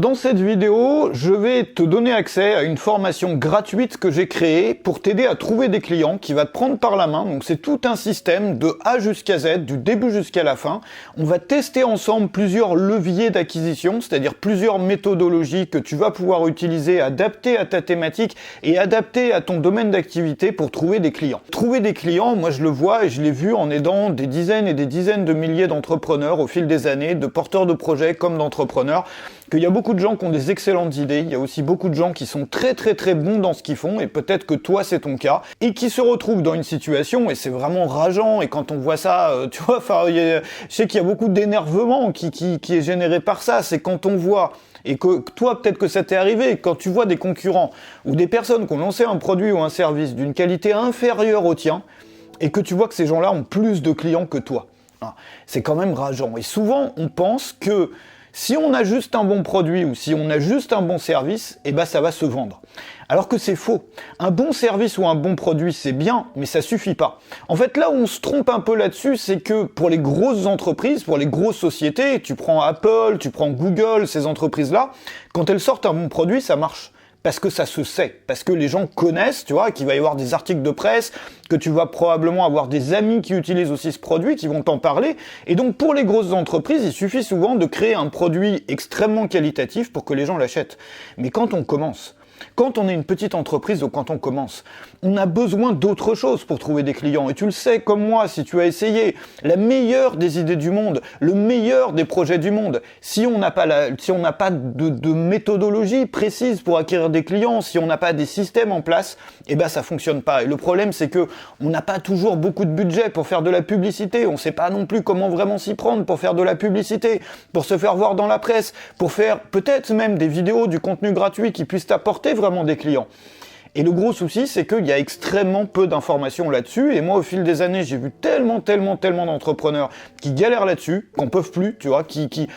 Dans cette vidéo, je vais te donner accès à une formation gratuite que j'ai créée pour t'aider à trouver des clients, qui va te prendre par la main. Donc c'est tout un système de A jusqu'à Z, du début jusqu'à la fin. On va tester ensemble plusieurs leviers d'acquisition, c'est-à-dire plusieurs méthodologies que tu vas pouvoir utiliser, adaptées à ta thématique et adaptées à ton domaine d'activité pour trouver des clients. Trouver des clients, moi je le vois et je l'ai vu en aidant des dizaines et des dizaines de milliers d'entrepreneurs au fil des années, de porteurs de projets comme d'entrepreneurs, qu'il y a beaucoup de gens qui ont des excellentes idées, il y a aussi beaucoup de gens qui sont très bons dans ce qu'ils font, et peut-être que toi c'est ton cas, et qui se retrouvent dans une situation, et c'est vraiment rageant, et quand on voit ça, tu vois, je sais qu'il y a beaucoup d'énervement qui est généré par ça, c'est quand on voit, et que toi peut-être que ça t'est arrivé, quand tu vois des concurrents, ou des personnes qui ont lancé un produit ou un service d'une qualité inférieure au tien, et que tu vois que ces gens-là ont plus de clients que toi. C'est quand même rageant, et souvent on pense que si on a juste un bon produit ou si on a juste un bon service, eh ben ça va se vendre. Alors que c'est faux. Un bon service ou un bon produit, c'est bien, mais ça suffit pas. En fait, là où on se trompe un peu là-dessus, c'est que pour les grosses entreprises, pour les grosses sociétés, tu prends Apple, tu prends Google, ces entreprises-là, quand elles sortent un bon produit, ça marche. Parce que ça se sait, parce que les gens connaissent, tu vois, qu'il va y avoir des articles de presse, que tu vas probablement avoir des amis qui utilisent aussi ce produit, qui vont t'en parler. Et donc pour les grosses entreprises, il suffit souvent de créer un produit extrêmement qualitatif pour que les gens l'achètent. Mais quand on commence, quand on est une petite entreprise ou quand on commence, on a besoin d'autre chose pour trouver des clients. Et tu le sais comme moi, si tu as essayé la meilleure des idées du monde, le meilleur des projets du monde, si on n'a pas de méthodologie précise pour acquérir des clients, si on n'a pas des systèmes en place, eh ben ça fonctionne pas. Et le problème, c'est que on n'a pas toujours beaucoup de budget pour faire de la publicité. On sait pas non plus comment vraiment s'y prendre pour faire de la publicité, pour se faire voir dans la presse, pour faire peut-être même des vidéos, du contenu gratuit qui puisse t'apporter vraiment des clients. Et le gros souci, c'est qu'il y a extrêmement peu d'informations là-dessus, et moi, au fil des années, j'ai vu tellement d'entrepreneurs qui galèrent là-dessus, qu'on peuvent plus, tu vois, qui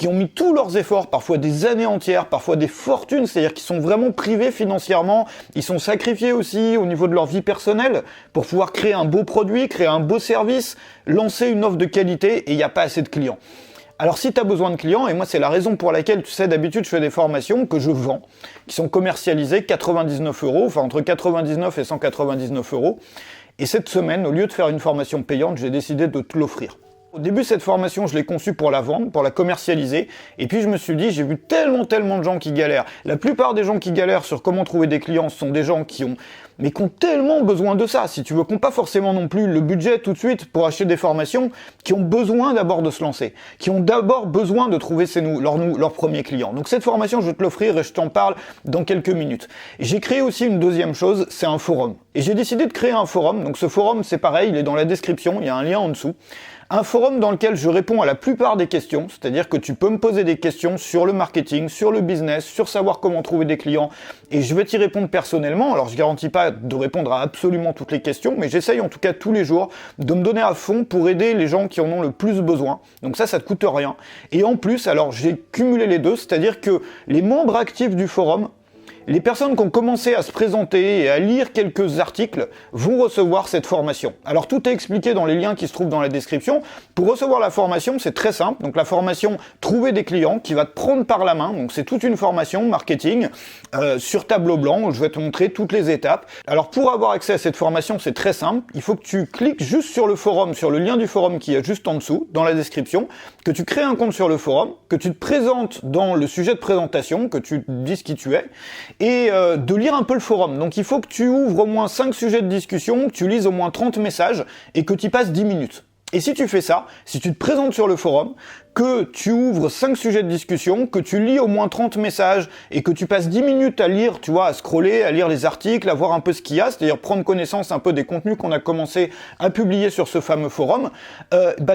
ont mis tous leurs efforts, parfois des années entières, parfois des fortunes, c'est-à-dire qu'ils sont vraiment privés financièrement, ils sont sacrifiés aussi au niveau de leur vie personnelle pour pouvoir créer un beau produit, créer un beau service, lancer une offre de qualité, et il n'y a pas assez de clients. Alors si tu as besoin de clients, et moi c'est la raison pour laquelle, tu sais, d'habitude je fais des formations que je vends, qui sont commercialisées 99 €, enfin entre 99 et 199 €. Et cette semaine, au lieu de faire une formation payante, j'ai décidé de te l'offrir. Au début, cette formation, je l'ai conçue pour la vendre, pour la commercialiser. Et puis, je me suis dit, j'ai vu tellement de gens qui galèrent. La plupart des gens qui galèrent sur comment trouver des clients sont des gens qui ont tellement besoin de ça, si tu veux, qui n'ont pas forcément non plus le budget tout de suite pour acheter des formations, qui ont besoin d'abord de se lancer, qui ont d'abord besoin de trouver leurs premiers clients. Donc cette formation, je vais te l'offrir et je t'en parle dans quelques minutes. J'ai créé aussi une deuxième chose, c'est un forum. Et j'ai décidé de créer un forum. Donc ce forum, c'est pareil, il est dans la description, il y a un lien en dessous. Un forum dans lequel je réponds à la plupart des questions, c'est-à-dire que tu peux me poser des questions sur le marketing, sur le business, sur savoir comment trouver des clients, et je vais t'y répondre personnellement. Alors je garantis pas de répondre à absolument toutes les questions, mais j'essaye en tout cas tous les jours de me donner à fond pour aider les gens qui en ont le plus besoin. Donc ça te coûte rien. Et en plus, alors j'ai cumulé les deux, c'est-à-dire que les membres actifs du forum, les personnes qui ont commencé à se présenter et à lire quelques articles vont recevoir cette formation. Alors tout est expliqué dans les liens qui se trouvent dans la description. Pour recevoir la formation, c'est très simple. Donc la formation Trouver des clients qui va te prendre par la main. Donc c'est toute une formation marketing sur tableau blanc où je vais te montrer toutes les étapes. Alors pour avoir accès à cette formation, c'est très simple. Il faut que tu cliques juste sur le forum, sur le lien du forum qui est juste en dessous, dans la description, que tu crées un compte sur le forum, que tu te présentes dans le sujet de présentation, que tu dises qui tu es, et de lire un peu le forum. Donc il faut que tu ouvres au moins 5 sujets de discussion, que tu lises au moins 30 messages et que tu y passes 10 minutes. Et si tu fais ça, si tu te présentes sur le forum, que tu ouvres 5 sujets de discussion, que tu lis au moins 30 messages et que tu passes 10 minutes à lire, tu vois, à scroller, à lire les articles, à voir un peu ce qu'il y a, c'est-à-dire prendre connaissance un peu des contenus qu'on a commencé à publier sur ce fameux forum,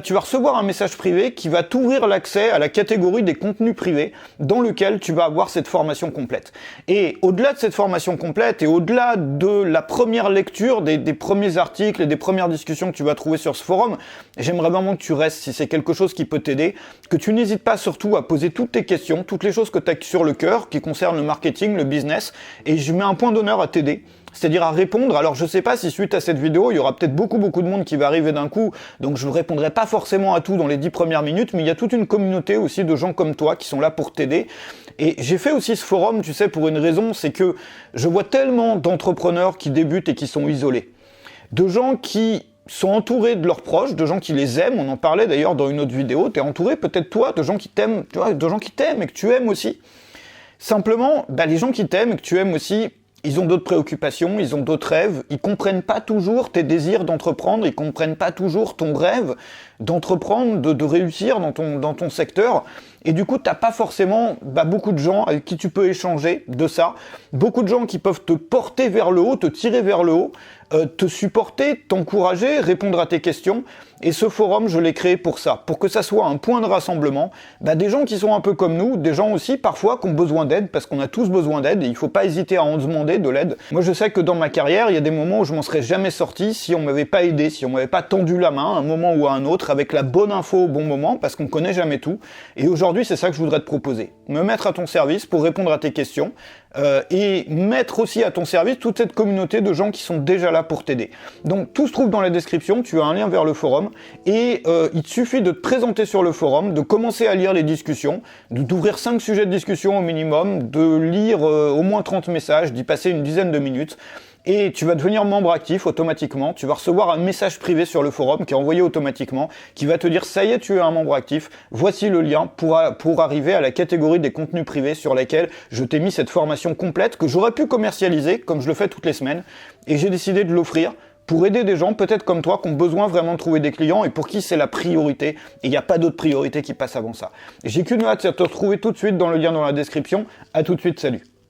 tu vas recevoir un message privé qui va t'ouvrir l'accès à la catégorie des contenus privés dans lequel tu vas avoir cette formation complète. Et au-delà de cette formation complète et au-delà de la première lecture des premiers articles et des premières discussions que tu vas trouver sur ce forum, j'aimerais vraiment que tu restes si c'est quelque chose qui peut t'aider. que tu n'hésites pas surtout à poser toutes tes questions, toutes les choses que tu as sur le cœur, qui concernent le marketing, le business, et je mets un point d'honneur à t'aider. C'est-à-dire à répondre. Alors je sais pas si suite à cette vidéo, il y aura peut-être beaucoup de monde qui va arriver d'un coup, donc je ne répondrai pas forcément à tout dans les 10 premières minutes, mais il y a toute une communauté aussi de gens comme toi qui sont là pour t'aider. Et j'ai fait aussi ce forum, tu sais, pour une raison, c'est que je vois tellement d'entrepreneurs qui débutent et qui sont isolés. De gens qui sont entourés de leurs proches, de gens qui les aiment, on en parlait d'ailleurs dans une autre vidéo, t'es entouré peut-être toi de gens qui t'aiment, tu vois, de gens qui t'aiment et que tu aimes aussi. Simplement, les gens qui t'aiment et que tu aimes aussi, ils ont d'autres préoccupations, ils ont d'autres rêves, ils comprennent pas toujours tes désirs d'entreprendre, ils comprennent pas toujours ton rêve d'entreprendre, de réussir dans ton secteur. Et du coup, t'as pas forcément beaucoup de gens avec qui tu peux échanger de ça. Beaucoup de gens qui peuvent te porter vers le haut, te tirer vers le haut, te supporter, t'encourager, répondre à tes questions. Et ce forum, je l'ai créé pour ça, pour que ça soit un point de rassemblement, des gens qui sont un peu comme nous, des gens aussi parfois qui ont besoin d'aide, parce qu'on a tous besoin d'aide, et il faut pas hésiter à en demander de l'aide. Moi je sais que dans ma carrière, il y a des moments où je m'en serais jamais sorti si on m'avait pas aidé, si on m'avait pas tendu la main à un moment ou à un autre, avec la bonne info au bon moment, parce qu'on connaît jamais tout. Et aujourd'hui, c'est ça que je voudrais te proposer. Me mettre à ton service pour répondre à tes questions, et mettre aussi à ton service toute cette communauté de gens qui sont déjà là pour t'aider. Donc tout se trouve dans la description, tu as un lien vers le forum, et il te suffit de te présenter sur le forum, de commencer à lire les discussions, d'ouvrir 5 sujets de discussion au minimum, de lire au moins 30 messages, d'y passer une dizaine de minutes, et tu vas devenir membre actif automatiquement, tu vas recevoir un message privé sur le forum qui est envoyé automatiquement, qui va te dire ça y est, tu es un membre actif, voici le lien pour arriver à la catégorie des contenus privés sur laquelle je t'ai mis cette formation complète que j'aurais pu commercialiser comme je le fais toutes les semaines, et j'ai décidé de l'offrir pour aider des gens peut-être comme toi qui ont besoin vraiment de trouver des clients et pour qui c'est la priorité, et il n'y a pas d'autre priorité qui passe avant ça. J'ai qu'une hâte, c'est de te retrouver tout de suite dans le lien dans la description. À tout de suite, salut.